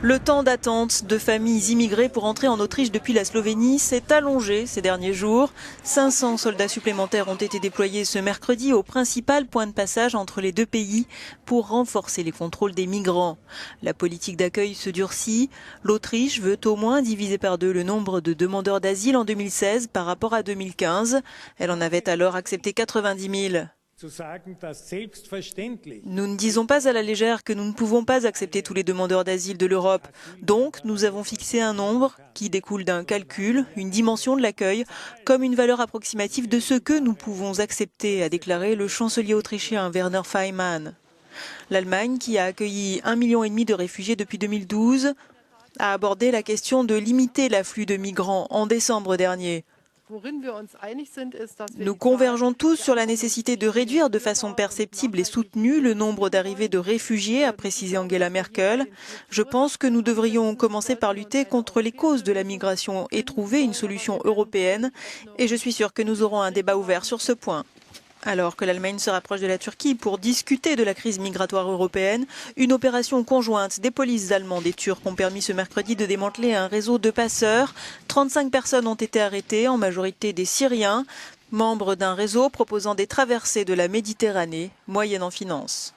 Le temps d'attente de familles immigrées pour entrer en Autriche depuis la Slovénie s'est allongé ces derniers jours. 500 soldats supplémentaires ont été déployés ce mercredi au principal point de passage entre les deux pays pour renforcer les contrôles des migrants. La politique d'accueil se durcit. L'Autriche veut au moins diviser par deux le nombre de demandeurs d'asile en 2016 par rapport à 2015. Elle en avait alors accepté 90 000. Nous ne disons pas à la légère que nous ne pouvons pas accepter tous les demandeurs d'asile de l'Europe. Donc, nous avons fixé un nombre qui découle d'un calcul, une dimension de l'accueil, comme une valeur approximative de ce que nous pouvons accepter, a déclaré le chancelier autrichien Werner Faymann. L'Allemagne, qui a accueilli 1,5 million de réfugiés depuis 2012, a abordé la question de limiter l'afflux de migrants en décembre dernier. Nous convergeons tous sur la nécessité de réduire de façon perceptible et soutenue le nombre d'arrivées de réfugiés, a précisé Angela Merkel. Je pense que nous devrions commencer par lutter contre les causes de la migration et trouver une solution européenne. Et je suis sûre que nous aurons un débat ouvert sur ce point. Alors que l'Allemagne se rapproche de la Turquie pour discuter de la crise migratoire européenne, une opération conjointe des polices allemandes et turques ont permis ce mercredi de démanteler un réseau de passeurs. 35 personnes ont été arrêtées, en majorité des Syriens, membres d'un réseau proposant des traversées de la Méditerranée, moyennant finance.